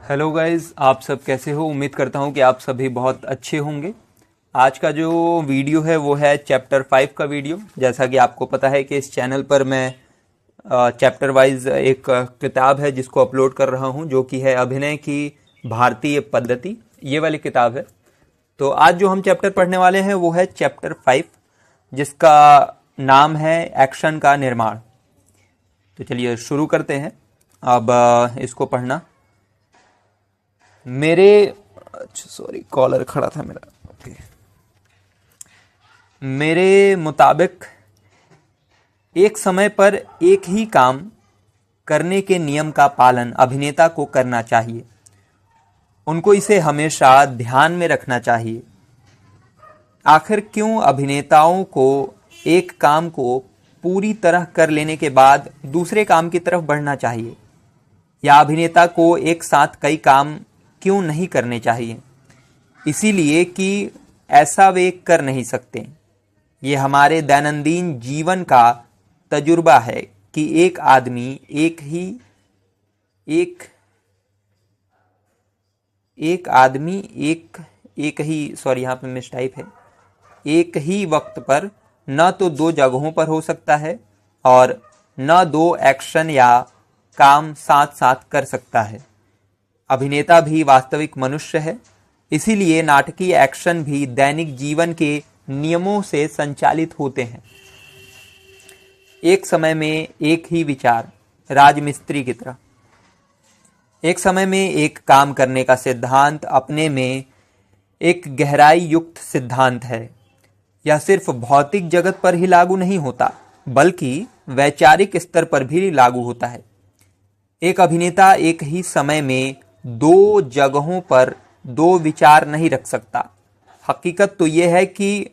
Hello guys, आप सब कैसे हो। उम्मीद करता हूँ कि आप सभी बहुत अच्छे होंगे। आज का जो वीडियो है वो है चैप्टर 5 का वीडियो। जैसा कि आपको पता है कि इस चैनल पर मैं चैप्टर वाइज एक किताब है जिसको अपलोड कर रहा हूँ, जो कि है अभिनय की भारतीय पद्धति। ये वाली किताब है। तो आज जो हम चैप्टर पढ़ने वाले हैं वो है चैप्टर 5, जिसका नाम है एक्शन का निर्माण। तो चलिए शुरू करते हैं अब इसको पढ़ना। मेरे अच्छा सॉरी, कॉलर खड़ा था मेरा। ओके। मेरे मुताबिक एक समय पर एक ही काम करने के नियम का पालन अभिनेता को करना चाहिए। उनको इसे हमेशा ध्यान में रखना चाहिए। आखिर क्यों अभिनेताओं को एक काम को पूरी तरह कर लेने के बाद दूसरे काम की तरफ बढ़ना चाहिए, या अभिनेता को एक साथ कई काम क्यों नहीं करने चाहिए? इसीलिए कि ऐसा वे कर नहीं सकते। ये हमारे दैनंदिन जीवन का तजुर्बा है कि एक आदमी एक ही सॉरी, यहाँ पे मिसटाइप है। एक ही वक्त पर न तो दो जगहों पर हो सकता है और न दो एक्शन या काम साथ साथ कर सकता है। अभिनेता भी वास्तविक मनुष्य है, इसीलिए नाटकीय एक्शन भी दैनिक जीवन के नियमों से संचालित होते हैं। एक समय में एक ही विचार, राजमिस्त्री की तरह। एक समय में एक काम करने का सिद्धांत अपने में एक गहराई युक्त सिद्धांत है। यह सिर्फ भौतिक जगत पर ही लागू नहीं होता, बल्कि वैचारिक स्तर पर भी लागू होता है। एक अभिनेता एक ही समय में दो जगहों पर दो विचार नहीं रख सकता। हकीकत तो यह है कि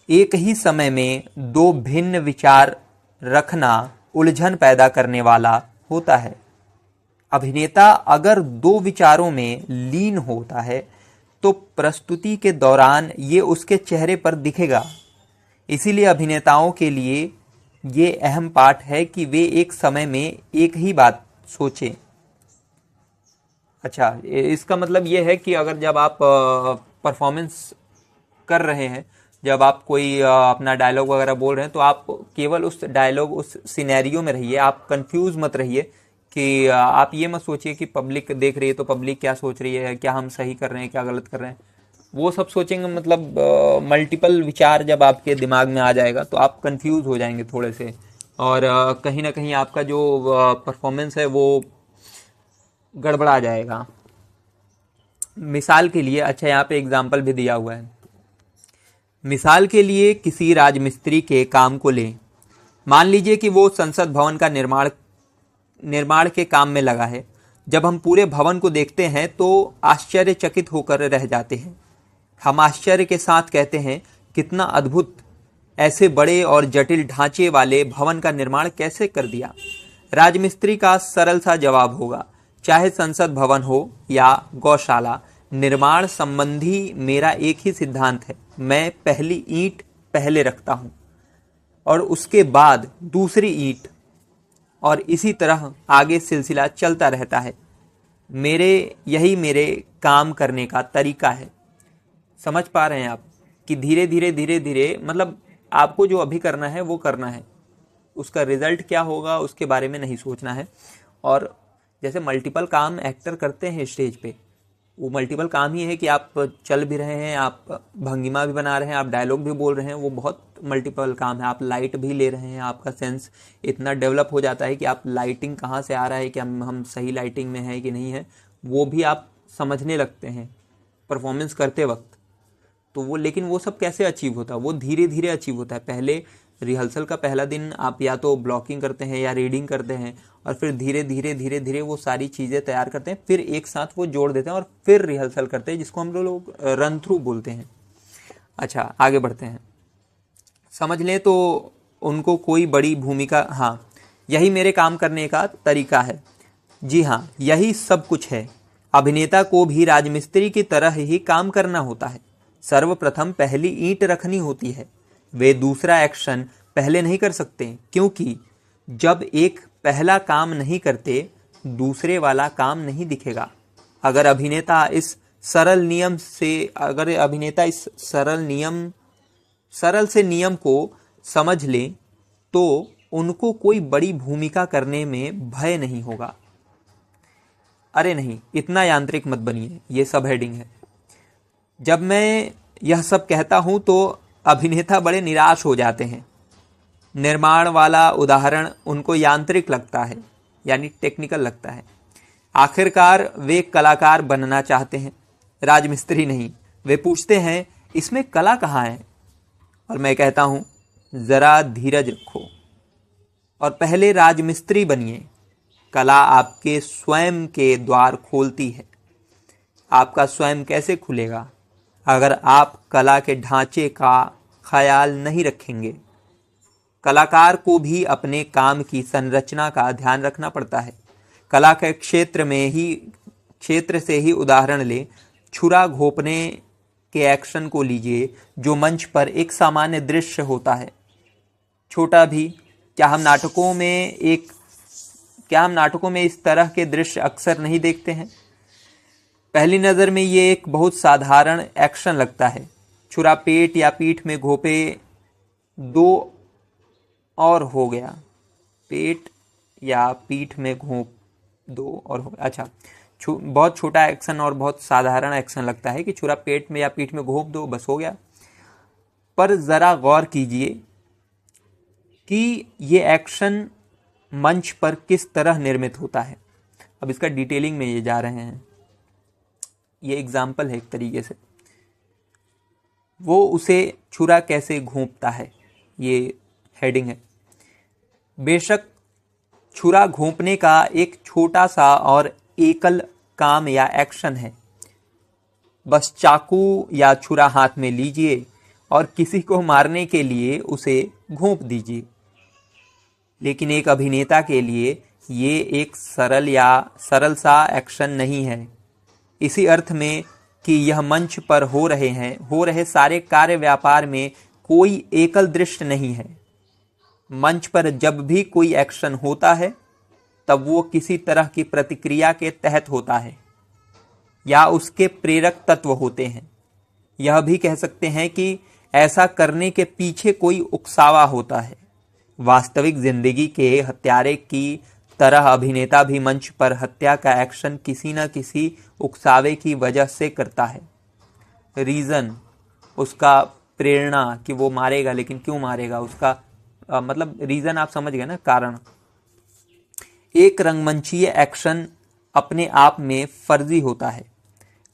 एक ही समय में दो भिन्न विचार रखना उलझन पैदा करने वाला होता है। अभिनेता अगर दो विचारों में लीन होता है तो प्रस्तुति के दौरान ये उसके चेहरे पर दिखेगा। इसीलिए अभिनेताओं के लिए ये अहम पाठ है कि वे एक समय में एक ही बात सोचें। अच्छा, इसका मतलब ये है कि अगर जब आप परफॉर्मेंस कर रहे हैं, जब आप कोई अपना डायलॉग वगैरह बोल रहे हैं, तो आप केवल उस डायलॉग, उस सिनेरियो में रहिए। आप कंफ्यूज मत रहिए कि आप ये मत सोचिए कि पब्लिक देख रही है तो पब्लिक क्या सोच रही है, क्या हम सही कर रहे हैं, क्या गलत कर रहे हैं। वो सब सोचेंगे, मतलब मल्टीपल विचार जब आपके दिमाग में आ जाएगा तो आप कंफ्यूज हो जाएंगे थोड़े से, और कहीं ना कहीं आपका जो परफॉर्मेंस है वो गड़बड़ा जाएगा। मिसाल के लिए, अच्छा यहाँ पे एग्जाम्पल भी दिया हुआ है। मिसाल के लिए किसी राजमिस्त्री के काम को लें। मान लीजिए कि वो संसद भवन का निर्माण के काम में लगा है। जब हम पूरे भवन को देखते हैं तो आश्चर्यचकित होकर रह जाते हैं। हम आश्चर्य के साथ कहते हैं, कितना अद्भुत! ऐसे बड़े और जटिल ढांचे वाले भवन का निर्माण कैसे कर दिया? राजमिस्त्री का सरल सा जवाब होगा, चाहे संसद भवन हो या गौशाला, निर्माण संबंधी मेरा एक ही सिद्धांत है। मैं पहली ईंट पहले रखता हूं और उसके बाद दूसरी ईंट, और इसी तरह आगे सिलसिला चलता रहता है। यही मेरे काम करने का तरीका है। समझ पा रहे हैं आप कि धीरे धीरे धीरे धीरे, मतलब आपको जो अभी करना है वो करना है, उसका रिजल्ट क्या होगा उसके बारे में नहीं सोचना है। और जैसे मल्टीपल काम एक्टर करते हैं स्टेज पे, वो मल्टीपल काम ही है कि आप चल भी रहे हैं, आप भंगिमा भी बना रहे हैं, आप डायलॉग भी बोल रहे हैं। वो बहुत मल्टीपल काम है। आप लाइट भी ले रहे हैं, आपका सेंस इतना डेवलप हो जाता है कि आप लाइटिंग कहाँ से आ रहा है, कि हम सही लाइटिंग में है कि नहीं है, वो भी आप समझने लगते हैं परफॉर्मेंस करते वक्त। तो वो, लेकिन वो सब कैसे अचीव होता है? वो धीरे धीरे अचीव होता है। पहले रिहर्सल का पहला दिन आप या तो ब्लॉकिंग करते हैं या रीडिंग करते हैं, और फिर धीरे धीरे धीरे धीरे वो सारी चीज़ें तैयार करते हैं, फिर एक साथ वो जोड़ देते हैं और फिर रिहर्सल करते हैं, जिसको हम लोग रन थ्रू बोलते हैं। अच्छा, आगे बढ़ते हैं। समझ लें तो उनको कोई बड़ी भूमिका, हाँ, यही मेरे काम करने का तरीका है। जी हाँ, यही सब कुछ है। अभिनेता को भी राजमिस्त्री की तरह ही काम करना होता है। सर्वप्रथम पहली ईंट रखनी होती है। वे दूसरा एक्शन पहले नहीं कर सकते, क्योंकि जब एक पहला काम नहीं करते दूसरे वाला काम नहीं दिखेगा। अगर अभिनेता इस सरल नियम से अगर अभिनेता इस सरल से नियम को समझ ले तो उनको कोई बड़ी भूमिका करने में भय नहीं होगा। अरे नहीं, इतना यांत्रिक मत बनिए, ये सब हेडिंग है। जब मैं यह सब कहता हूं तो अभिनेता बड़े निराश हो जाते हैं। निर्माण वाला उदाहरण उनको यांत्रिक लगता है, यानी टेक्निकल लगता है। आखिरकार वे कलाकार बनना चाहते हैं, राजमिस्त्री नहीं। वे पूछते हैं इसमें कला कहाँ है? और मैं कहता हूं जरा धीरज रखो और पहले राजमिस्त्री बनिए। कला आपके स्वयं के द्वार खोलती है। आपका स्वयं कैसे खुलेगा अगर आप कला के ढांचे का ख्याल नहीं रखेंगे? कलाकार को भी अपने काम की संरचना का ध्यान रखना पड़ता है। कला के क्षेत्र से ही उदाहरण ले। छुरा घोंपने के एक्शन को लीजिए, जो मंच पर एक सामान्य दृश्य होता है, छोटा भी। क्या हम नाटकों में इस तरह के दृश्य अक्सर नहीं देखते हैं? पहली नज़र में ये एक बहुत साधारण एक्शन लगता है। छुरा पेट या पीठ में घोंपे दो और हो गया। पेट या पीठ में घोंप दो और हो गया। अच्छा, बहुत छोटा एक्शन और बहुत साधारण एक्शन लगता है कि छुरा पेट में या पीठ में घोंप दो, बस हो गया। पर ज़रा गौर कीजिए कि ये एक्शन मंच पर किस तरह निर्मित होता है। अब इसका डिटेलिंग में ये जा रहे हैं। ये एग्जाम्पल है एक तरीके से। वो उसे छुरा कैसे घोंपता है, ये हेडिंग है। बेशक छुरा घोंपने का एक छोटा सा और एकल काम या एक्शन है। बस चाकू या छुरा हाथ में लीजिए और किसी को मारने के लिए उसे घोंप दीजिए। लेकिन एक अभिनेता के लिए ये एक सरल सा एक्शन नहीं है, इसी अर्थ में कि यह मंच पर हो रहे सारे कार्य व्यापार में कोई एकल दृश्य नहीं है। मंच पर जब भी कोई एक्शन होता है तब वो किसी तरह की प्रतिक्रिया के तहत होता है या उसके प्रेरक तत्व होते हैं। यह भी कह सकते हैं कि ऐसा करने के पीछे कोई उकसावा होता है। वास्तविक जिंदगी के हत्यारे की तरह अभिनेता भी मंच पर हत्या का एक्शन किसी न किसी उकसावे की वजह से करता है। रीज़न, उसका प्रेरणा कि वो मारेगा, लेकिन क्यों मारेगा, उसका मतलब रीज़न आप समझ गए ना, कारण। एक रंगमंचीय एक्शन अपने आप में फर्जी होता है।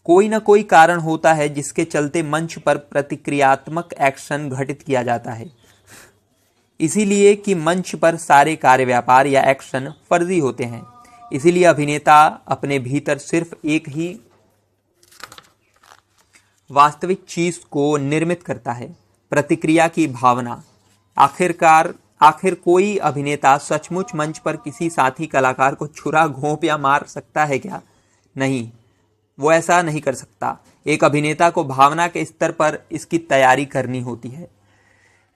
कोई ना कोई कारण होता है जिसके चलते मंच पर प्रतिक्रियात्मक एक्शन घटित किया जाता है। इसीलिए कि मंच पर सारे कार्य व्यापार या एक्शन फर्जी होते हैं। इसीलिए अभिनेता अपने भीतर सिर्फ एक ही वास्तविक चीज को निर्मित करता है, प्रतिक्रिया की भावना। आखिर कोई अभिनेता सचमुच मंच पर किसी साथी कलाकार को छुरा घोंप या मार सकता है क्या? नहीं, वो ऐसा नहीं कर सकता। एक अभिनेता को भावना के स्तर पर इसकी तैयारी करनी होती है।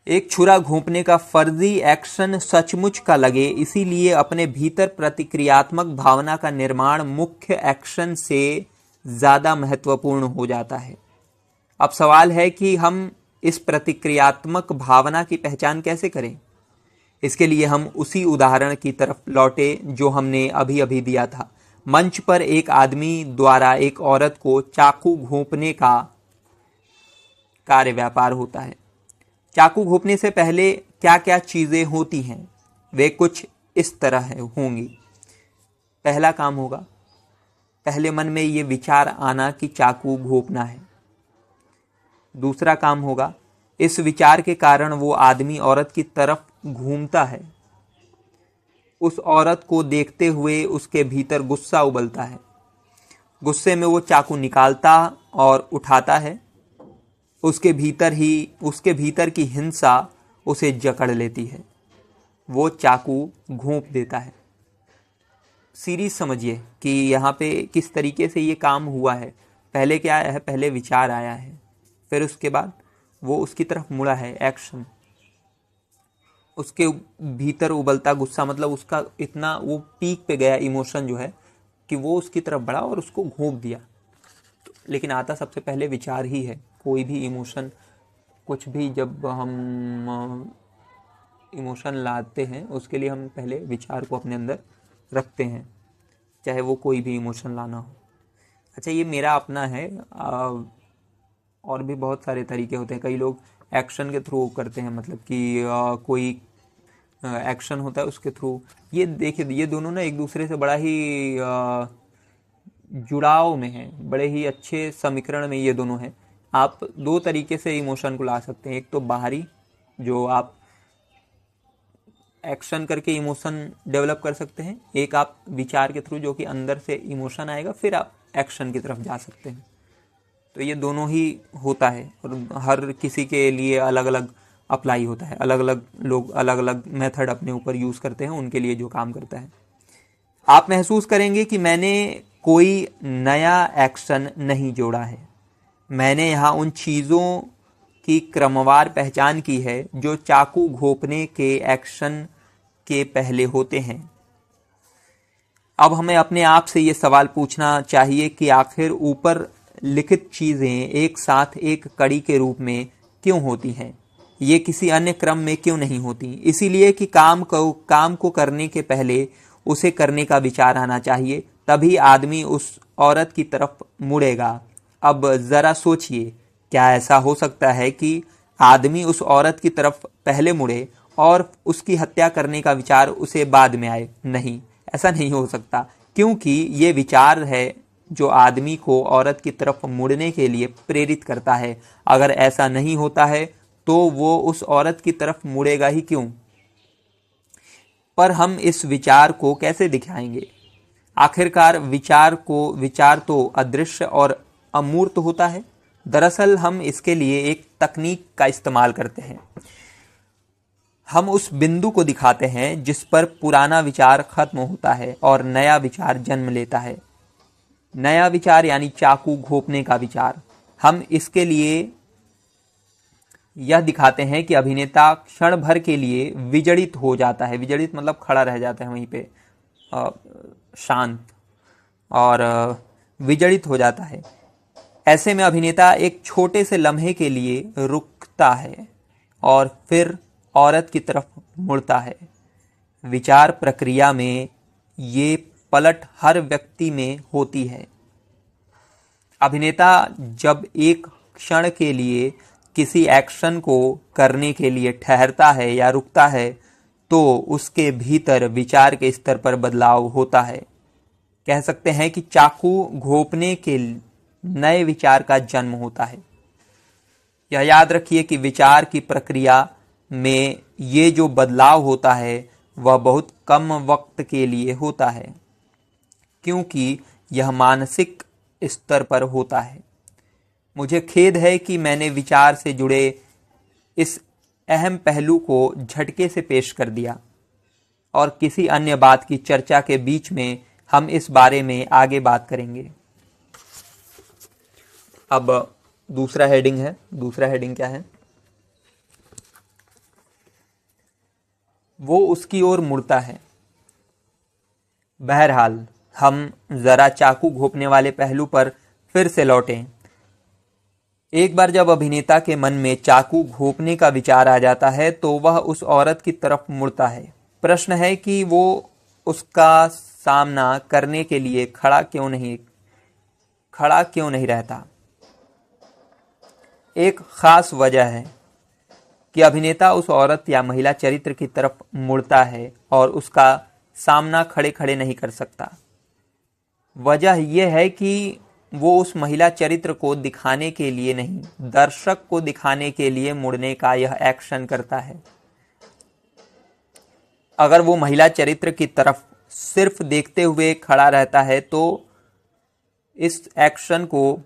एक छुरा घोंपने का फर्जी एक्शन सचमुच का लगे, इसीलिए अपने भीतर प्रतिक्रियात्मक भावना का निर्माण मुख्य एक्शन से ज़्यादा महत्वपूर्ण हो जाता है। अब सवाल है कि हम इस प्रतिक्रियात्मक भावना की पहचान कैसे करें? इसके लिए हम उसी उदाहरण की तरफ लौटे जो हमने अभी अभी दिया था। मंच पर एक आदमी द्वारा एक औरत को चाकू घोंपने का कार्य व्यापार होता है। चाकू घोंपने से पहले क्या क्या चीज़ें होती हैं, वे कुछ इस तरह होंगी। पहला काम होगा, पहले मन में ये विचार आना कि चाकू घोंपना है। दूसरा काम होगा, इस विचार के कारण वो आदमी औरत की तरफ घूमता है। उस औरत को देखते हुए उसके भीतर गुस्सा उबलता है। गुस्से में वो चाकू निकालता और उठाता है। उसके भीतर की हिंसा उसे जकड़ लेती है। वो चाकू घोंप देता है। सीरीज समझिए कि यहाँ पे किस तरीके से ये काम हुआ है। पहले क्या आया है, पहले विचार आया है, फिर उसके बाद वो उसकी तरफ मुड़ा है, एक्शन। उसके भीतर उबलता गुस्सा, मतलब उसका इतना वो पीक पे गया इमोशन जो है, कि वो उसकी तरफ बढ़ा और उसको घोंप दिया। लेकिन आता सबसे पहले विचार ही है। कोई भी इमोशन, कुछ भी जब हम इमोशन लाते हैं उसके लिए हम पहले विचार को अपने अंदर रखते हैं, चाहे वो कोई भी इमोशन लाना हो। अच्छा, ये मेरा अपना है। और भी बहुत सारे तरीके होते हैं। कई लोग एक्शन के थ्रू करते हैं, मतलब कि कोई एक्शन होता है उसके थ्रू। ये देखिए, ये दोनों ना एक दूसरे से बड़ा ही जुड़ाव में है, बड़े ही अच्छे समीकरण में ये दोनों हैं। आप दो तरीके से इमोशन को ला सकते हैं। एक तो बाहरी, जो आप एक्शन करके इमोशन डेवलप कर सकते हैं। एक आप विचार के थ्रू, जो कि अंदर से इमोशन आएगा, फिर आप एक्शन की तरफ जा सकते हैं। तो ये दोनों ही होता है और हर किसी के लिए अलग अलग अप्लाई होता है। अलग अलग लोग अलग अलग मेथड अपने ऊपर यूज़ करते हैं, उनके लिए जो काम करता है। आप महसूस करेंगे कि मैंने कोई नया एक्शन नहीं जोड़ा है। मैंने यहाँ उन चीज़ों की क्रमवार पहचान की है जो चाकू घोंपने के एक्शन के पहले होते हैं। अब हमें अपने आप से ये सवाल पूछना चाहिए कि आखिर ऊपर लिखित चीज़ें एक साथ एक कड़ी के रूप में क्यों होती हैं? ये किसी अन्य क्रम में क्यों नहीं होती? इसीलिए कि काम को करने के पहले उसे करने का विचार आना चाहिए, तभी आदमी उस औरत की तरफ मुड़ेगा। अब ज़रा सोचिए, क्या ऐसा हो सकता है कि आदमी उस औरत की तरफ पहले मुड़े और उसकी हत्या करने का विचार उसे बाद में आए? नहीं, ऐसा नहीं हो सकता, क्योंकि ये विचार है जो आदमी को औरत की तरफ मुड़ने के लिए प्रेरित करता है। अगर ऐसा नहीं होता है तो वो उस औरत की तरफ मुड़ेगा ही क्यों? पर हम इस विचार को कैसे दिखाएंगे? आखिरकार विचार तो अदृश्य और अमूर्त होता है। दरअसल हम इसके लिए एक तकनीक का इस्तेमाल करते हैं। हम उस बिंदु को दिखाते हैं जिस पर पुराना विचार खत्म होता है और नया विचार जन्म लेता है। नया विचार यानी चाकू घोंपने का विचार। हम इसके लिए यह दिखाते हैं कि अभिनेता क्षण भर के लिए विजड़ित हो जाता है। विजड़ित मतलब खड़ा रह जाता है वहीं पे, शांत और विजड़ित हो जाता है। ऐसे में अभिनेता एक छोटे से लम्हे के लिए रुकता है और फिर औरत की तरफ मुड़ता है। विचार प्रक्रिया में ये पलट हर व्यक्ति में होती है। अभिनेता जब एक क्षण के लिए किसी एक्शन को करने के लिए ठहरता है या रुकता है तो उसके भीतर विचार के स्तर पर बदलाव होता है। कह सकते हैं कि चाकू घोंपने के नए विचार का जन्म होता है। यह याद रखिए कि विचार की प्रक्रिया में ये जो बदलाव होता है वह बहुत कम वक्त के लिए होता है, क्योंकि यह मानसिक स्तर पर होता है। मुझे खेद है कि मैंने विचार से जुड़े इस अहम पहलू को झटके से पेश कर दिया, और किसी अन्य बात की चर्चा के बीच में हम इस बारे में आगे बात करेंगे। अब दूसरा हेडिंग है। दूसरा हेडिंग क्या है? वो उसकी ओर मुड़ता है। बहरहाल, हम जरा चाकू घोंपने वाले पहलू पर फिर से लौटें। एक बार जब अभिनेता के मन में चाकू घोंपने का विचार आ जाता है तो वह उस औरत की तरफ मुड़ता है। प्रश्न है कि वो उसका सामना करने के लिए खड़ा क्यों नहीं रहता। एक खास वजह है कि अभिनेता उस औरत या महिला चरित्र की तरफ मुड़ता है और उसका सामना खड़े खड़े नहीं कर सकता। वजह यह है कि वो उस महिला चरित्र को दिखाने के लिए नहीं, दर्शक को दिखाने के लिए मुड़ने का यह एक्शन करता है। अगर वो महिला चरित्र की तरफ सिर्फ देखते हुए खड़ा रहता है तो इस एक्शन को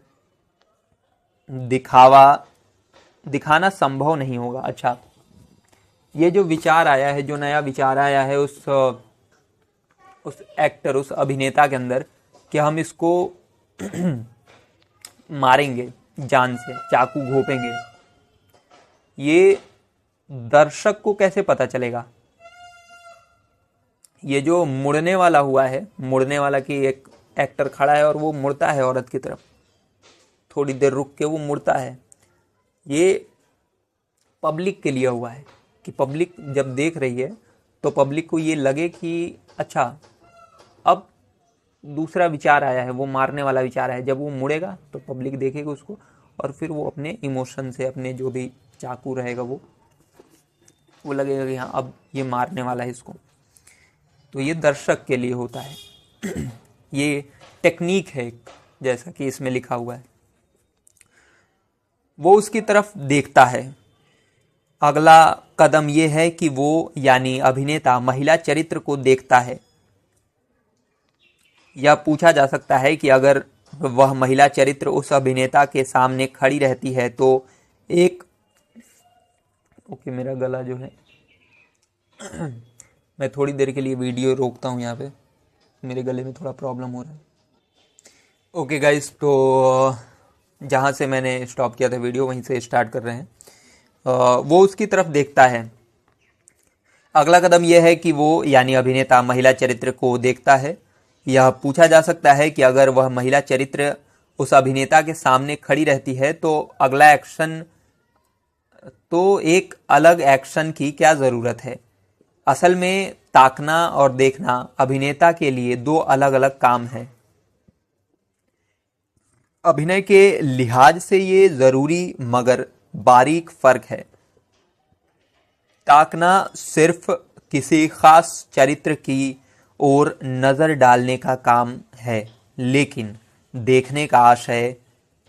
दिखाना संभव नहीं होगा। अच्छा, ये जो विचार आया है, जो नया विचार आया है उस एक्टर, उस अभिनेता के अंदर, कि हम इसको मारेंगे जान से, चाकू घोंपेंगे, ये दर्शक को कैसे पता चलेगा? ये जो मुड़ने वाला हुआ है, मुड़ने वाला की एक एक्टर खड़ा है और वो मुड़ता है औरत की तरफ, थोड़ी देर रुक के वो मुड़ता है। ये पब्लिक के लिए हुआ है कि पब्लिक जब देख रही है तो पब्लिक को ये लगे कि अच्छा अब दूसरा विचार आया है, वो मारने वाला विचार है। जब वो मुड़ेगा तो पब्लिक देखेगी उसको और फिर वो अपने इमोशन से, अपने जो भी चाकू रहेगा वो लगेगा कि हाँ अब ये मारने वाला है इसको। तो ये दर्शक के लिए होता है। ये टेक्निक है जैसा कि इसमें लिखा हुआ है। वो उसकी तरफ देखता है। अगला कदम ये है कि वो यानी अभिनेता महिला चरित्र को देखता है। यह पूछा जा सकता है कि अगर वह महिला चरित्र उस अभिनेता के सामने खड़ी रहती है तो एक ओके मेरा गला जो है मैं थोड़ी देर के लिए वीडियो रोकता हूँ, यहाँ पे मेरे गले में थोड़ा प्रॉब्लम हो रहा है। ओके गाइस, तो जहाँ से मैंने स्टॉप किया था वीडियो वहीं से स्टार्ट कर रहे हैं। वो उसकी तरफ देखता है। अगला कदम यह है कि वो यानी अभिनेता महिला चरित्र को देखता है। यह पूछा जा सकता है कि अगर वह महिला चरित्र उस अभिनेता के सामने खड़ी रहती है तो अगला एक्शन, तो एक अलग एक्शन की क्या ज़रूरत है। असल में ताकना और देखना अभिनेता के लिए दो अलग अलग काम हैं। अभिनय के लिहाज से ये ज़रूरी मगर बारीक फ़र्क है। ताकना सिर्फ किसी खास चरित्र की ओर नज़र डालने का काम है, लेकिन देखने का आशय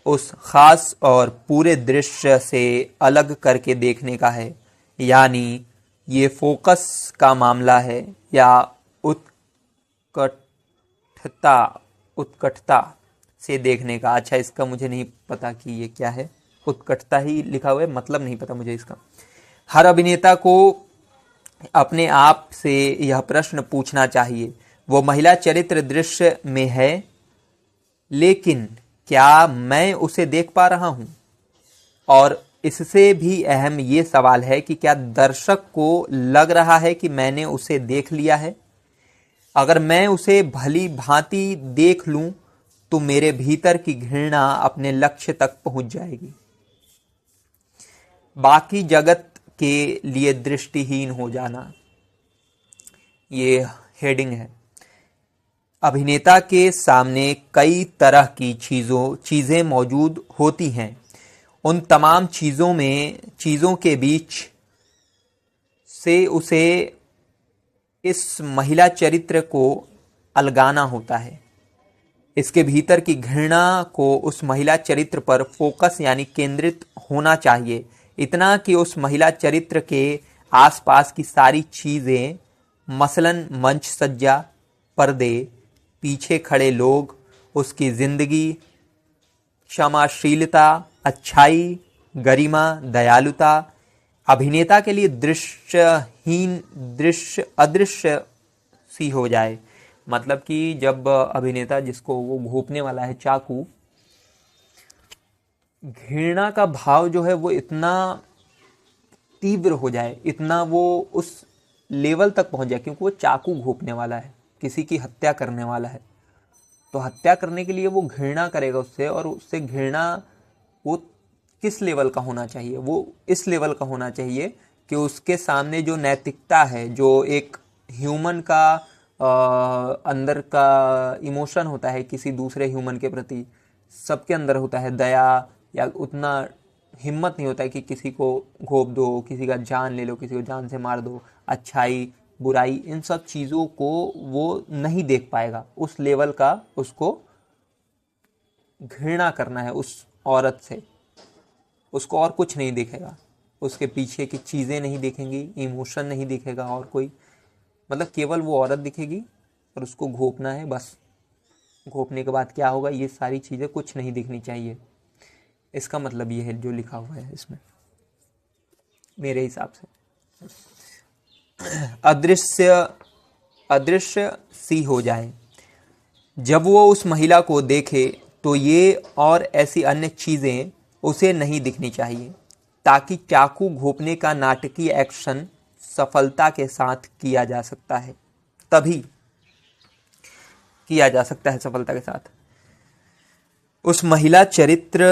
उस खास और पूरे दृश्य से अलग करके देखने का है। यानी ये फोकस का मामला है या उत्कटता से देखने का। अच्छा, इसका मुझे नहीं पता कि ये क्या है, उत्कटता ही लिखा हुआ है, मतलब नहीं पता मुझे इसका। हर अभिनेता को अपने आप से यह प्रश्न पूछना चाहिए, वो महिला चरित्र दृश्य में है, लेकिन क्या मैं उसे देख पा रहा हूं? और इससे भी अहम ये सवाल है कि क्या दर्शक को लग रहा है कि मैंने उसे देख लिया है? अगर मैं उसे भली भांति देख लूं तो मेरे भीतर की घृणा अपने लक्ष्य तक पहुंच जाएगी। बाकी जगत के लिए दृष्टिहीन हो जाना, ये हेडिंग है। अभिनेता के सामने कई तरह की चीज़ें मौजूद होती हैं। उन तमाम चीज़ों के बीच से उसे इस महिला चरित्र को अलगाना होता है। इसके भीतर की घृणा को उस महिला चरित्र पर फोकस यानी केंद्रित होना चाहिए, इतना कि उस महिला चरित्र के आसपास की सारी चीज़ें, मसलन मंच सज्जा, पर्दे, पीछे खड़े लोग, उसकी जिंदगी, क्षमाशीलता, अच्छाई, गरिमा, दयालुता, अभिनेता के लिए अदृश्य सी हो जाए। मतलब कि जब अभिनेता जिसको वो घोंपने वाला है चाकू, घृणा का भाव जो है वो इतना तीव्र हो जाए, इतना वो उस लेवल तक पहुंच जाए, क्योंकि वो चाकू घोंपने वाला है, किसी की हत्या करने वाला है। तो हत्या करने के लिए वो घृणा करेगा उससे, और उससे घृणा वो किस लेवल का होना चाहिए? वो इस लेवल का होना चाहिए कि उसके सामने जो नैतिकता है, जो एक ह्यूमन का अंदर का इमोशन होता है किसी दूसरे ह्यूमन के प्रति, सबके अंदर होता है दया, या उतना हिम्मत नहीं होता है कि किसी को घोंप दो, किसी का जान ले लो, किसी को जान से मार दो। अच्छाई, बुराई, इन सब चीज़ों को वो नहीं देख पाएगा। उस लेवल का उसको घृणा करना है उस औरत से, उसको और कुछ नहीं दिखेगा, उसके पीछे की चीज़ें नहीं दिखेंगी, इमोशन नहीं दिखेगा, और कोई, मतलब केवल वो औरत दिखेगी और उसको घोंपना है बस। घोंपने के बाद क्या होगा, ये सारी चीज़ें कुछ नहीं दिखनी चाहिए। इसका मतलब ये है जो लिखा हुआ है इसमें, मेरे हिसाब से। अदृश्य सी हो जाए। जब वो उस महिला को देखे तो ये और ऐसी अन्य चीज़ें उसे नहीं दिखनी चाहिए, ताकि चाकू घोंपने का नाटकीय एक्शन सफलता के साथ किया जा सकता है। तभी किया जा सकता है सफलता के साथ। उस महिला चरित्र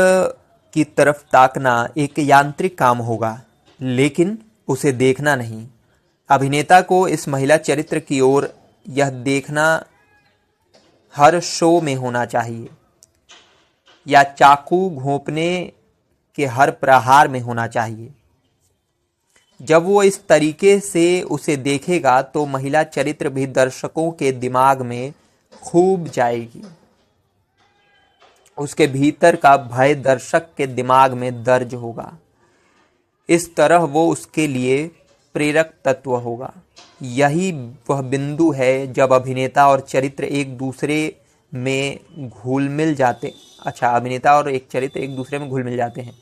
की तरफ ताकना एक यांत्रिक काम होगा, लेकिन उसे देखना नहीं। अभिनेता को इस महिला चरित्र की ओर यह देखना हर शो में होना चाहिए, या चाकू घोंपने के हर प्रहार में होना चाहिए। जब वो इस तरीके से उसे देखेगा तो महिला चरित्र भी दर्शकों के दिमाग में खूब जाएगी। उसके भीतर का भय दर्शक के दिमाग में दर्ज होगा। इस तरह वो उसके लिए प्रेरक तत्व होगा। यही वह बिंदु है जब अभिनेता और चरित्र एक दूसरे में घुल मिल जाते अभिनेता और एक चरित्र एक दूसरे में घुल मिल जाते हैं।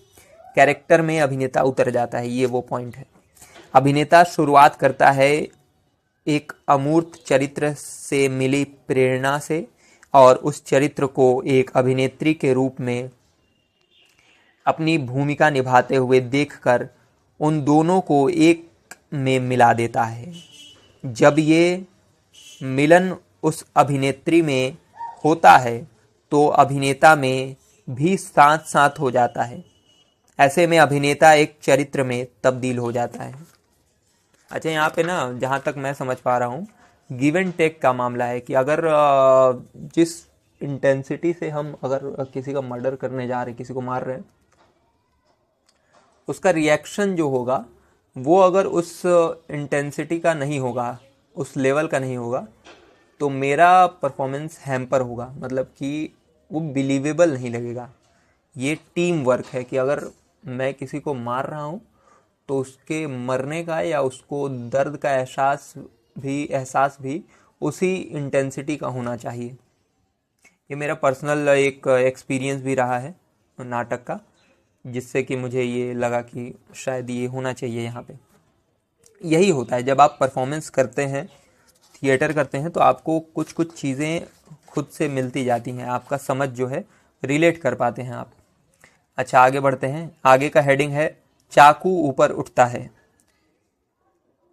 कैरेक्टर में अभिनेता उतर जाता है, ये वो पॉइंट है। अभिनेता शुरुआत करता है एक अमूर्त चरित्र से मिली प्रेरणा से, और उस चरित्र को एक अभिनेत्री के रूप में अपनी भूमिका निभाते हुए देखकर उन दोनों को एक में मिला देता है। जब ये मिलन उस अभिनेत्री में होता है तो अभिनेता में भी साथ साथ हो जाता है। ऐसे में अभिनेता एक चरित्र में तब्दील हो जाता है। अच्छा, यहाँ पे ना जहाँ तक मैं समझ पा रहा हूँ, गिव एंड टेक का मामला है कि अगर जिस इंटेंसिटी से हम अगर किसी का मर्डर करने जा रहे हैं, किसी को मार रहे हैं, उसका रिएक्शन जो होगा वो अगर उस इंटेंसिटी का नहीं होगा, उस लेवल का नहीं होगा, तो मेरा परफॉर्मेंस हैम्पर होगा। मतलब कि वो बिलीवेबल नहीं लगेगा। ये टीम वर्क है कि अगर मैं किसी को मार रहा हूँ तो उसके मरने का या उसको दर्द का एहसास भी उसी इंटेंसिटी का होना चाहिए। ये मेरा पर्सनल एक एक्सपीरियंस भी रहा है नाटक का, जिससे कि मुझे ये लगा कि शायद ये होना चाहिए यहाँ पे। यही होता है जब आप परफॉर्मेंस करते हैं, थिएटर करते हैं, तो आपको कुछ कुछ चीज़ें खुद से मिलती जाती हैं। आपका समझ जो है रिलेट कर पाते हैं आप। अच्छा, आगे बढ़ते हैं। आगे का हेडिंग है चाकू ऊपर उठता है।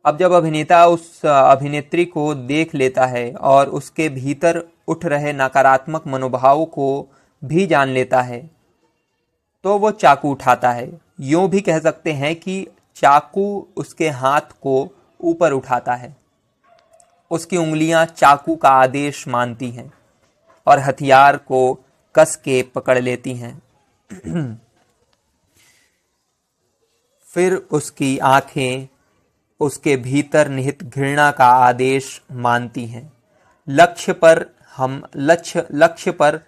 अब जब अभिनेता उस अभिनेत्री को देख लेता है और उसके भीतर उठ रहे नकारात्मक मनोभाव को भी जान लेता है तो वो चाकू उठाता है। यूं भी कह सकते हैं कि चाकू उसके हाथ को ऊपर उठाता है। उसकी उंगलियां चाकू का आदेश मानती हैं और हथियार को कस के पकड़ लेती हैं। फिर उसकी आंखें उसके भीतर निहित घृणा का आदेश मानती हैं। लक्ष्य पर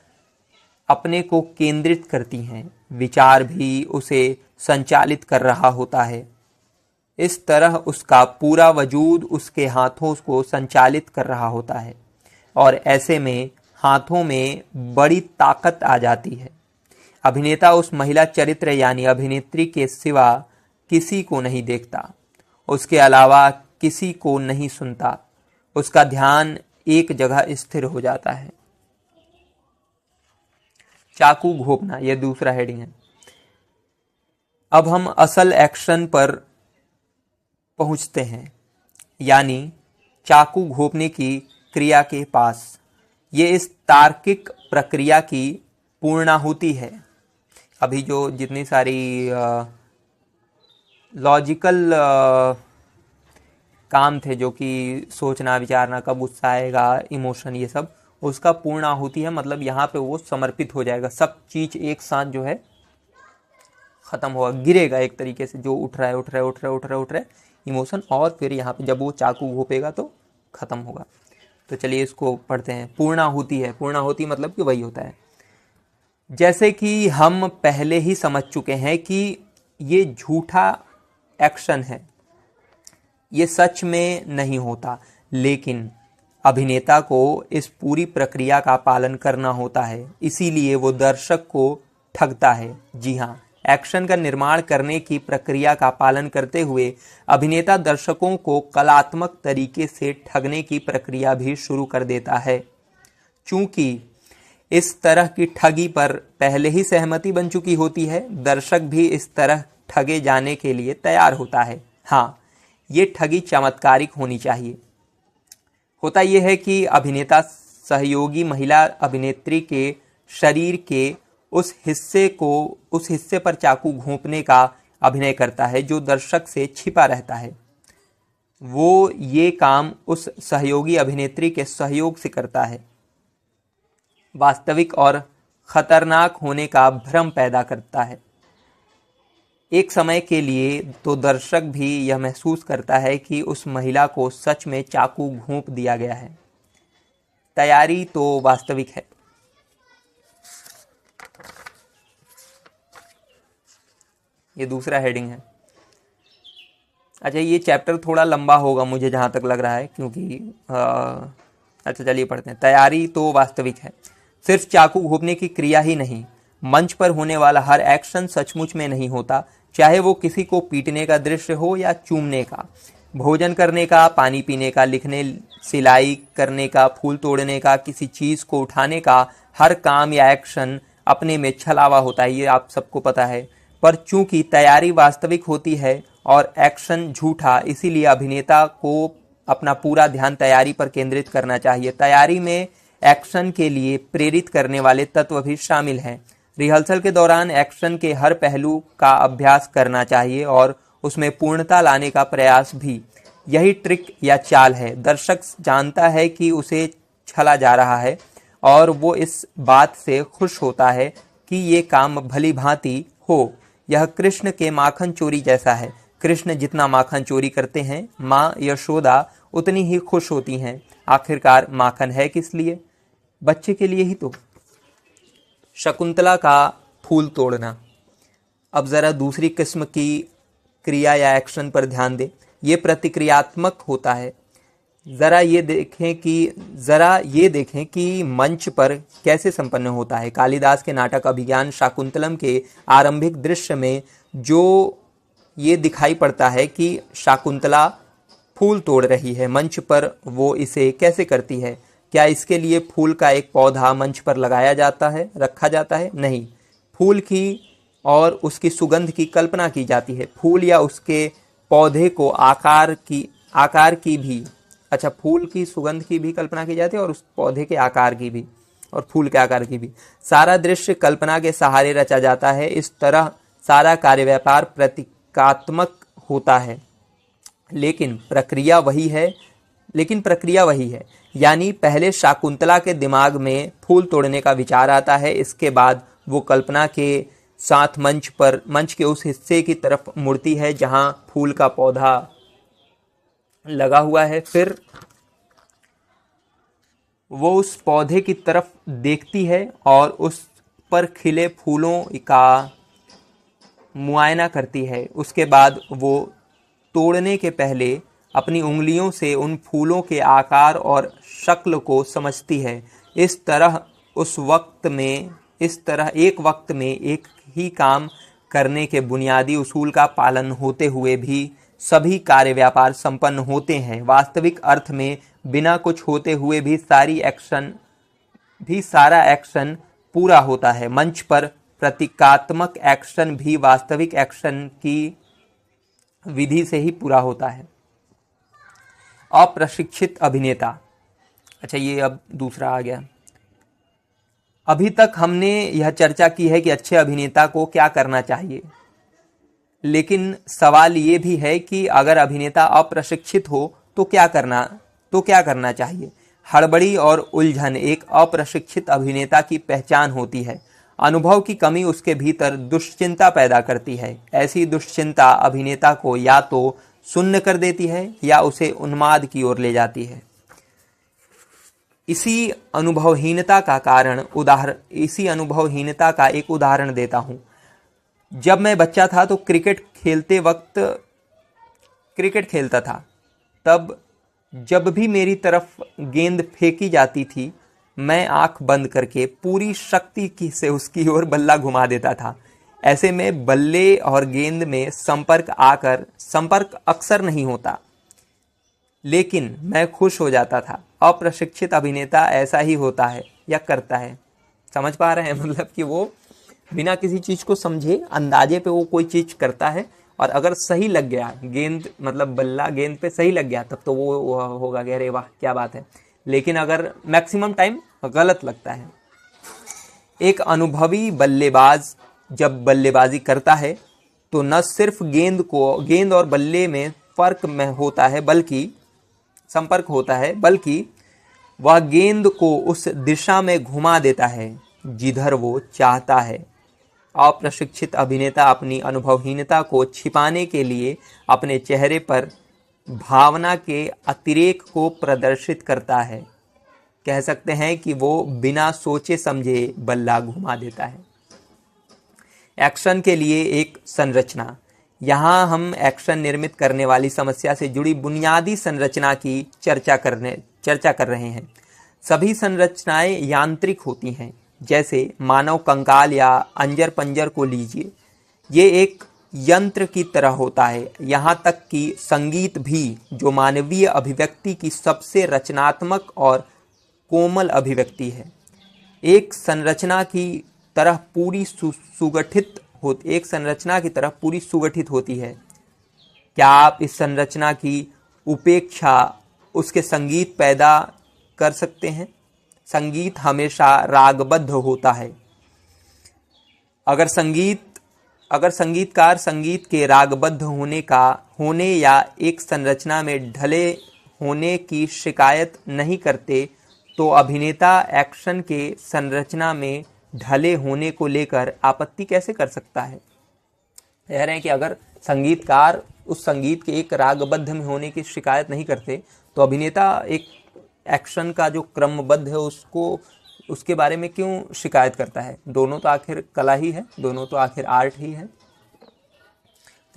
अपने को केंद्रित करती हैं। विचार भी उसे संचालित कर रहा होता है। इस तरह उसका पूरा वजूद उसके हाथों को संचालित कर रहा होता है और ऐसे में हाथों में बड़ी ताकत आ जाती है। अभिनेता उस महिला चरित्र यानी अभिनेत्री के सिवा किसी को नहीं देखता, उसके अलावा किसी को नहीं सुनता। उसका ध्यान एक जगह स्थिर हो जाता है। चाकू घोंपना, यह दूसरा हेडिंग है। अब हम असल एक्शन पर पहुंचते हैं, यानी चाकू घोंपने की क्रिया के पास। ये इस तार्किक प्रक्रिया की पूर्णाहुति है। अभी जो जितनी सारी लॉजिकल काम थे, जो कि सोचना, विचारना, कब गुस्सा आएगा, इमोशन, ये सब उसका पूर्णाहुति है। मतलब यहाँ पे वो समर्पित हो जाएगा। सब चीज एक साथ जो है खत्म होगा, गिरेगा एक तरीके से। जो उठ रहा है इमोशन, और फिर यहाँ पे जब वो चाकू घोंपेगा तो खत्म होगा। तो चलिए इसको पढ़ते हैं। पूर्णाहुति है। पूर्णाहुति मतलब कि वही होता है। जैसे कि हम पहले ही समझ चुके हैं कि ये झूठा एक्शन है, ये सच में नहीं होता, लेकिन अभिनेता को इस पूरी प्रक्रिया का पालन करना होता है। इसीलिए वो दर्शक को ठगता है। जी हाँ, एक्शन का निर्माण करने की प्रक्रिया का पालन करते हुए अभिनेता दर्शकों को कलात्मक तरीके से ठगने की प्रक्रिया भी शुरू कर देता है। चूंकि इस तरह की ठगी पर पहले ही सहमति बन चुकी होती है, दर्शक भी इस तरह ठगे जाने के लिए तैयार होता है। हाँ, ये ठगी चमत्कारिक होनी चाहिए। होता यह है कि अभिनेता सहयोगी महिला अभिनेत्री के शरीर के उस हिस्से पर चाकू घोंपने का अभिनय करता है जो दर्शक से छिपा रहता है। वो ये काम उस सहयोगी अभिनेत्री के सहयोग से करता है, वास्तविक और खतरनाक होने का भ्रम पैदा करता है। एक समय के लिए तो दर्शक भी यह महसूस करता है कि उस महिला को सच में चाकू घोंप दिया गया है। तैयारी तो वास्तविक है। ये दूसरा हेडिंग है। अच्छा, ये चैप्टर थोड़ा लंबा होगा मुझे जहाँ तक लग रहा है, क्योंकि अच्छा चलिए पढ़ते हैं। तैयारी तो वास्तविक है। सिर्फ चाकू घोंपने की क्रिया ही नहीं, मंच पर होने वाला हर एक्शन सचमुच में नहीं होता, चाहे वो किसी को पीटने का दृश्य हो या चूमने का, भोजन करने का, पानी पीने का, लिखने सिलाई करने का, फूल तोड़ने का, किसी चीज़ को उठाने का। हर काम या एक्शन अपने में छलावा होता है, ये आप सबको पता है। पर चूंकि तैयारी वास्तविक होती है और एक्शन झूठा, इसीलिए अभिनेता को अपना पूरा ध्यान तैयारी पर केंद्रित करना चाहिए। तैयारी में एक्शन के लिए प्रेरित करने वाले तत्व भी शामिल हैं। रिहर्सल के दौरान एक्शन के हर पहलू का अभ्यास करना चाहिए और उसमें पूर्णता लाने का प्रयास भी। यही ट्रिक या चाल है। दर्शक जानता है कि उसे छला जा रहा है और वो इस बात से खुश होता है कि ये काम भली भांति हो। यह कृष्ण के माखन चोरी जैसा है। कृष्ण जितना माखन चोरी करते हैं, माँ यशोदा उतनी ही खुश होती हैं। आखिरकार माखन है किस लिए? बच्चे के लिए ही तो। शकुंतला का फूल तोड़ना। अब ज़रा दूसरी किस्म की क्रिया या एक्शन पर ध्यान दें। ये प्रतिक्रियात्मक होता है। ज़रा ये देखें कि मंच पर कैसे संपन्न होता है। कालिदास के नाटक अभिज्ञान शाकुंतलम के आरंभिक दृश्य में जो ये दिखाई पड़ता है कि शाकुंतला फूल तोड़ रही है, मंच पर वो इसे कैसे करती है? क्या इसके लिए फूल का एक पौधा मंच पर लगाया जाता है, रखा जाता है? नहीं। फूल की और उसकी सुगंध की कल्पना की जाती है। फूल या उसके पौधे को आकार की भी, अच्छा, फूल की सुगंध की भी कल्पना की जाती है और उस पौधे के आकार की भी, और फूल के आकार की भी। सारा दृश्य कल्पना के सहारे रचा जाता है। इस तरह सारा कार्य व्यापार प्रतीकात्मक होता है, लेकिन प्रक्रिया वही है। यानी पहले शाकुंतला के दिमाग में फूल तोड़ने का विचार आता है, इसके बाद वो कल्पना के साथ मंच के उस हिस्से की तरफ मुड़ती है जहां फूल का पौधा लगा हुआ है। फिर वो उस पौधे की तरफ देखती है और उस पर खिले फूलों का मुआयना करती है। उसके बाद वो तोड़ने के पहले अपनी उंगलियों से उन फूलों के आकार और शक्ल को समझती है। इस तरह एक वक्त में एक ही काम करने के बुनियादी उसूल का पालन होते हुए भी सभी कार्य व्यापार संपन्न होते हैं। वास्तविक अर्थ में बिना कुछ होते हुए भी सारा एक्शन पूरा होता है। मंच पर प्रतीकात्मक एक्शन भी वास्तविक एक्शन की विधि से ही पूरा होता है। अप्रशिक्षित अभिनेता। अच्छा, ये अब दूसरा आ गया। अभी तक हमने यह चर्चा की है कि अच्छे अभिनेता को क्या करना चाहिए, लेकिन सवाल ये भी है कि अगर अभिनेता अप्रशिक्षित हो तो क्या करना चाहिए। हड़बड़ी और उलझन एक अप्रशिक्षित अभिनेता की पहचान होती है। अनुभव की कमी उसके भीतर दुश्चिंता पैदा करती है। ऐसी दुश्चिंता अभिनेता को या तो सुन्न कर देती है या उसे उन्माद की ओर ले जाती है। इसी अनुभवहीनता का एक उदाहरण देता हूँ। जब मैं बच्चा था तो क्रिकेट खेलता था। तब जब भी मेरी तरफ गेंद फेंकी जाती थी, मैं आंख बंद करके पूरी शक्ति से उसकी ओर बल्ला घुमा देता था। ऐसे में बल्ले और गेंद में संपर्क अक्सर नहीं होता, लेकिन मैं खुश हो जाता था। अप्रशिक्षित अभिनेता ऐसा ही होता है या करता है। समझ पा रहे हैं? मतलब कि वो बिना किसी चीज़ को समझे अंदाजे पे वो कोई चीज़ करता है, और अगर सही लग गया गेंद, मतलब बल्ला गेंद पे सही लग गया, तब तो वो होगा कि अरे वाह क्या बात है। लेकिन अगर मैक्सिमम टाइम गलत लगता है। एक अनुभवी बल्लेबाज जब बल्लेबाजी करता है तो न सिर्फ गेंद और बल्ले में संपर्क होता है बल्कि वह गेंद को उस दिशा में घुमा देता है जिधर वो चाहता है। अप्रशिक्षित अभिनेता अपनी अनुभवहीनता को छिपाने के लिए अपने चेहरे पर भावना के अतिरेक को प्रदर्शित करता है। कह सकते हैं कि वो बिना सोचे समझे बल्ला घुमा देता है। एक्शन के लिए एक संरचना। यहाँ हम एक्शन निर्मित करने वाली समस्या से जुड़ी बुनियादी संरचना की चर्चा कर रहे हैं। सभी संरचनाएं यांत्रिक होती हैं। जैसे मानव कंकाल या अंजर पंजर को लीजिए, ये एक यंत्र की तरह होता है। यहाँ तक कि संगीत भी, जो मानवीय अभिव्यक्ति की सबसे रचनात्मक और कोमल अभिव्यक्ति है, एक संरचना की तरह पूरी सुगठित होती है। क्या आप इस संरचना की उपेक्षा उसके संगीत पैदा कर सकते हैं? संगीत हमेशा रागबद्ध होता है। अगर संगीतकार संगीत के रागबद्ध होने या एक संरचना में ढले होने की शिकायत नहीं करते तो अभिनेता एक्शन के संरचना में ढले होने को लेकर आपत्ति कैसे कर सकता है? कह रहे हैं कि अगर संगीतकार उस संगीत के एक रागबद्ध में होने की शिकायत नहीं करते तो अभिनेता एक एक्शन का जो क्रमबद्ध है उसके बारे में क्यों शिकायत करता है? दोनों तो आखिर कला ही है, दोनों तो आखिर आर्ट ही है। तो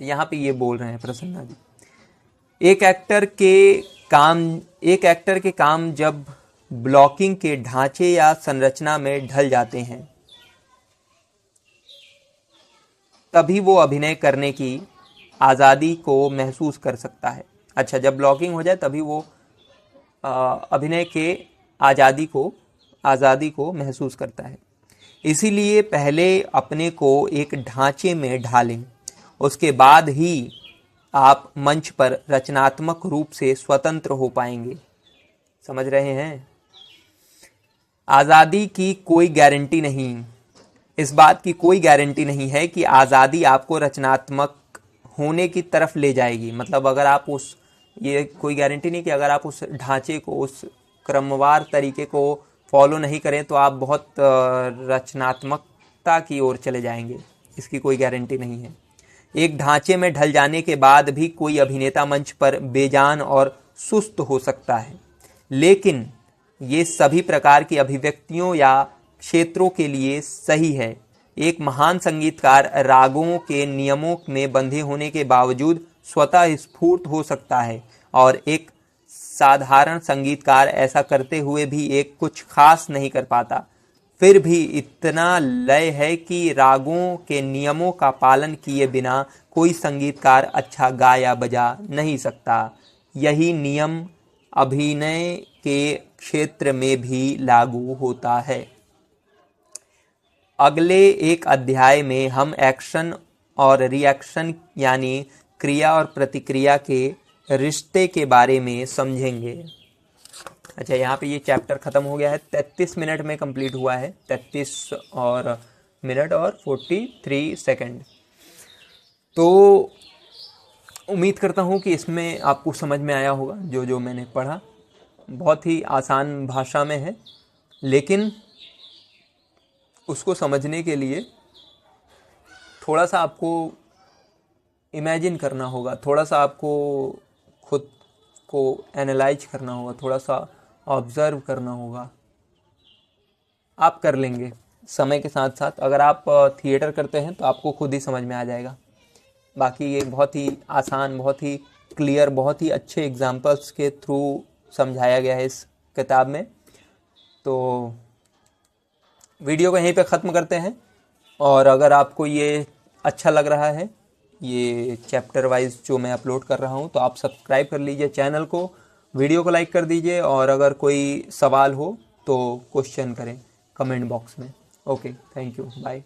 यहाँ पे ये बोल रहे हैं प्रसन्ना जी, एक एक्टर के काम जब ब्लॉकिंग के ढांचे या संरचना में ढल जाते हैं तभी वो अभिनय करने की आज़ादी को महसूस कर सकता है। अच्छा, जब ब्लॉकिंग हो जाए तभी वो अभिनय के आज़ादी को महसूस करता है। इसीलिए पहले अपने को एक ढांचे में ढालें, उसके बाद ही आप मंच पर रचनात्मक रूप से स्वतंत्र हो पाएंगे। समझ रहे हैं? आज़ादी की कोई गारंटी नहीं, इस बात की कोई गारंटी नहीं है कि आज़ादी आपको रचनात्मक होने की तरफ ले जाएगी। मतलब अगर आप ये कोई गारंटी नहीं कि अगर आप उस ढांचे को, उस क्रमवार तरीके को फॉलो नहीं करें तो आप बहुत रचनात्मकता की ओर चले जाएंगे। इसकी कोई गारंटी नहीं है। एक ढांचे में ढल जाने के बाद भी कोई अभिनेता मंच पर बेजान और सुस्त हो सकता है, लेकिन ये सभी प्रकार की अभिव्यक्तियों या क्षेत्रों के लिए सही है। एक महान संगीतकार रागों के नियमों में बंधे होने के बावजूद स्वतः स्फूर्त हो सकता है और एक साधारण संगीतकार ऐसा करते हुए भी एक कुछ खास नहीं कर पाता। फिर भी इतना लय है कि रागों के नियमों का पालन किए बिना कोई संगीतकार अच्छा गा या बजा नहीं सकता। यही नियम अभिनय के क्षेत्र में भी लागू होता है। अगले एक अध्याय में हम एक्शन और रिएक्शन यानी क्रिया और प्रतिक्रिया के रिश्ते के बारे में समझेंगे। अच्छा, यहाँ पे ये चैप्टर ख़त्म हो गया है। 33 मिनट में कंप्लीट हुआ है, 33 मिनट और 43 सेकंड। तो उम्मीद करता हूँ कि इसमें आपको समझ में आया होगा जो मैंने पढ़ा। बहुत ही आसान भाषा में है, लेकिन उसको समझने के लिए थोड़ा सा आपको इमेजिन करना होगा, थोड़ा सा आपको खुद को एनालाइज करना होगा, थोड़ा सा ऑब्ज़र्व करना होगा। आप कर लेंगे समय के साथ साथ। अगर आप थिएटर करते हैं तो आपको खुद ही समझ में आ जाएगा। बाकी ये बहुत ही आसान, बहुत ही क्लियर, बहुत ही अच्छे एग्जाम्पल्स के थ्रू समझाया गया है इस किताब में। तो वीडियो को यहीं पे ख़त्म करते हैं। और अगर आपको ये अच्छा लग रहा है, ये चैप्टर वाइज जो मैं अपलोड कर रहा हूँ, तो आप सब्सक्राइब कर लीजिए चैनल को, वीडियो को लाइक कर दीजिए, और अगर कोई सवाल हो तो क्वेश्चन करें कमेंट बॉक्स में। Okay, thank you, bye.